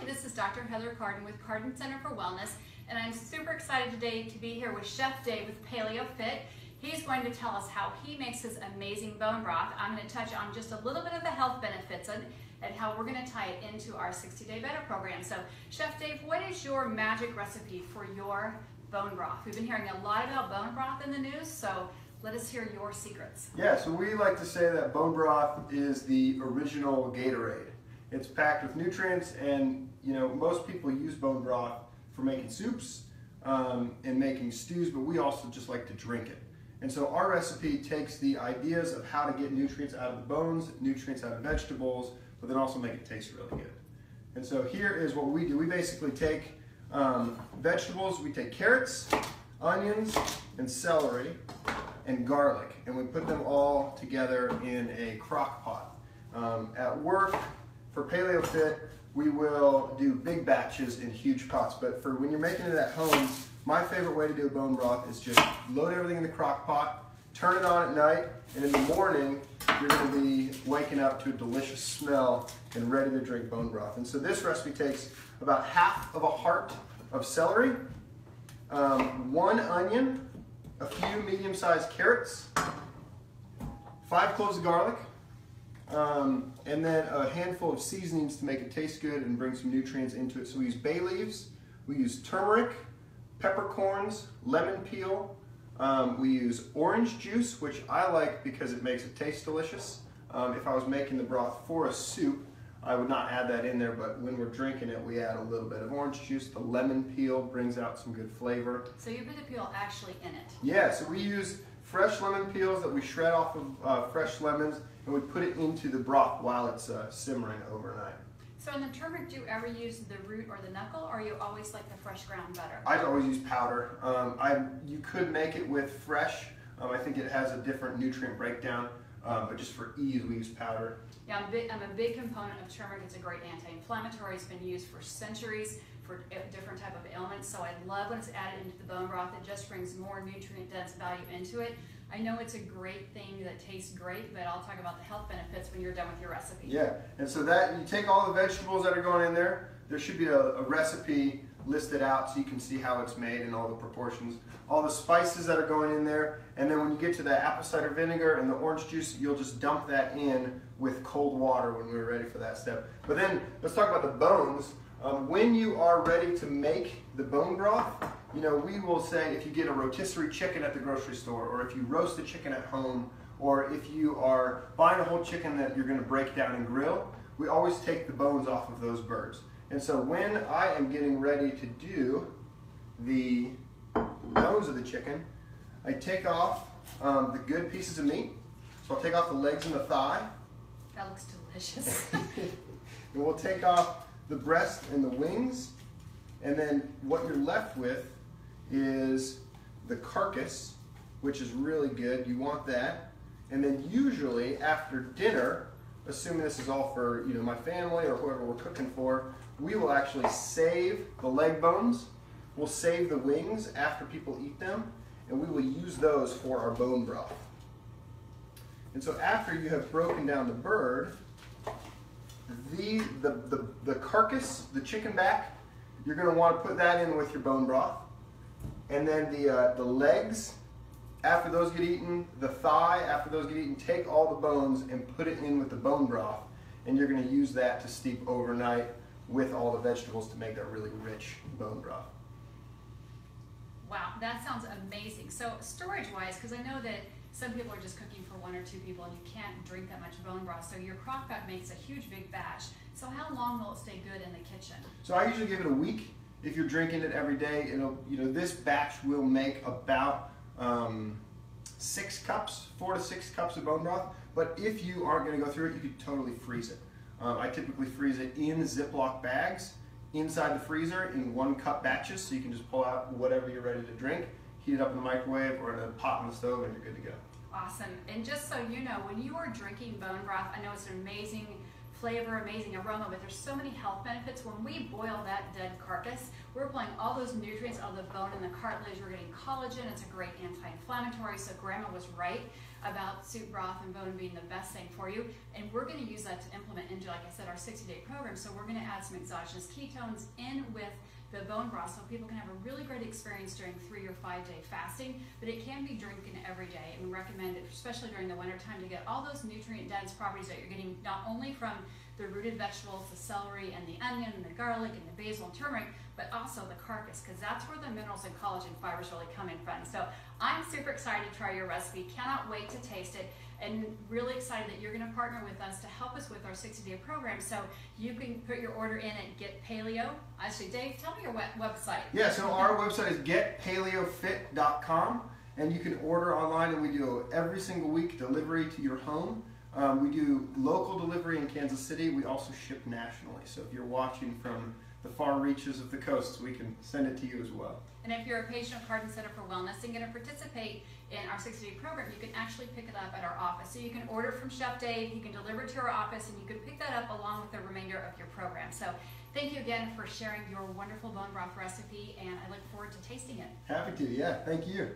this is Dr. Heather Carden with Carden Center for Wellness, and I'm super excited today to be here with Chef Dave with Paleo Fit. He's going to tell us how he makes his amazing bone broth. I'm going to touch on just a little bit of the health benefits and how we're going to tie it into our 60-day Better program. So, Chef Dave, what is your magic recipe for your bone broth? We've been hearing a lot about bone broth in the news, so let us hear your secrets. Yeah, so we like to say that bone broth is the original Gatorade. It's packed with nutrients, and most people use bone broth for making soups and making stews, but we also just like to drink it. And so our recipe takes the ideas of how to get nutrients out of the bones, nutrients out of vegetables, but then also make it taste really good. And so here is what we do. We basically take vegetables, we take carrots, onions, and celery, and garlic, and we put them all together in a crock pot. At work, for Paleo Fit, we will do big batches in huge pots, but for when you're making it at home, my favorite way to do a bone broth is just load everything in the crock pot, turn it on at night, and in the morning, you're going to be waking up to a delicious smell and ready to drink bone broth. And so this recipe takes about half of a heart of celery, 1 onion, a few medium-sized carrots, 5 cloves of garlic, and then a handful of seasonings to make it taste good and bring some nutrients into it. So we use bay leaves, we use turmeric, peppercorns, lemon peel, we use orange juice, which I like because it makes it taste delicious. If I was making the broth for a soup, I would not add that in there, but when we're drinking it, we add a little bit of orange juice. The lemon peel brings out some good flavor. So you put the peel actually in it? Yeah, so we use fresh lemon peels that we shred off of fresh lemons, and we put it into the broth while it's simmering overnight. So in the turmeric, do you ever use the root or the knuckle, or you always like the fresh ground better? I always use powder. You could make it with fresh. I think it has a different nutrient breakdown, but just for ease, we use powder. Yeah, I'm a big component of turmeric. It's a great anti-inflammatory. It's been used for centuries for different type of ailments. So I love when it's added into the bone broth. It just brings more nutrient-dense value into it. I know it's a great thing that tastes great, but I'll talk about the health benefits when you're done with your recipe. Yeah, and so that you take all the vegetables that are going in there. There should be a recipe listed out so you can see how it's made and all the proportions. All the spices that are going in there, and then when you get to the apple cider vinegar and the orange juice, you'll just dump that in with cold water when we're ready for that step. But then let's talk about the bones. When you are ready to make the bone broth, we will say if you get a rotisserie chicken at the grocery store, or if you roast a chicken at home, or if you are buying a whole chicken that you're going to break down and grill, we always take the bones off of those birds. And so when I am getting ready to do the bones of the chicken, I take off the good pieces of meat. So I'll take off the legs and the thigh. That looks delicious. And we'll take off the breast and the wings. And then what you're left with is the carcass, which is really good. You want that. And then usually after dinner, assuming this is all for my family or whoever we're cooking for, we will actually save the leg bones. We'll save the wings after people eat them, and we will use those for our bone broth. And so after you have broken down the bird, the carcass, the chicken back, you're going to want to put that in with your bone broth. And then the legs, after those get eaten, the thigh, after those get eaten, take all the bones and put it in with the bone broth. And you're going to use that to steep overnight with all the vegetables to make that really rich bone broth. Wow, that sounds amazing. So storage-wise, because I know that some people are just cooking for 1 or 2 people and you can't drink that much bone broth, so your crock pot makes a huge big batch. So how long will it stay good in the kitchen? So I usually give it a week. If you're drinking it every day, this batch will make about 6 cups, 4 to 6 cups of bone broth. But if you aren't going to go through it, you could totally freeze it. I typically freeze it in Ziploc bags inside the freezer in 1-cup batches, so you can just pull out whatever you're ready to drink, heat it up in the microwave or in a pot on the stove, and you're good to go. Awesome. And just so you know, when you are drinking bone broth, I know it's an amazing flavor, amazing aroma, but there's so many health benefits. When we boil that dead carcass, we're pulling all those nutrients out of the bone and the cartilage. We're getting collagen. It's a great anti-inflammatory. So Grandma was right about soup broth and bone being the best thing for you. And we're going to use that to implement into, like I said, our 60-day program. So we're going to add some exogenous ketones in with the bone broth so people can have a really great experience during 3 or 5 day fasting, but it can be drinking every day. And we recommend it, especially during the winter time, to get all those nutrient dense properties that you're getting not only from the rooted vegetables, the celery and the onion and the garlic and the basil and turmeric, but also the carcass, because that's where the minerals and collagen fibers really come in from. So I'm super excited to try your recipe, cannot wait to taste it, and really excited that you're going to partner with us to help us with our 60-day program. So you can put your order in at Get Paleo. Actually, Dave, tell me your website. Yeah, so our website is getpaleofit.com, and you can order online, and we do every single week delivery to your home. We do local delivery in Kansas City. We also ship nationally. So if you're watching from the far reaches of the coast, we can send it to you as well. And if you're a patient of Carden Center for Wellness and going to participate in our 60-day program, you can actually pick it up at our office. So you can order from Chef Dave, he can deliver it to our office, and you can pick that up along with the remainder of your program. So thank you again for sharing your wonderful bone broth recipe, and I look forward to tasting it. Happy to, yeah. Thank you.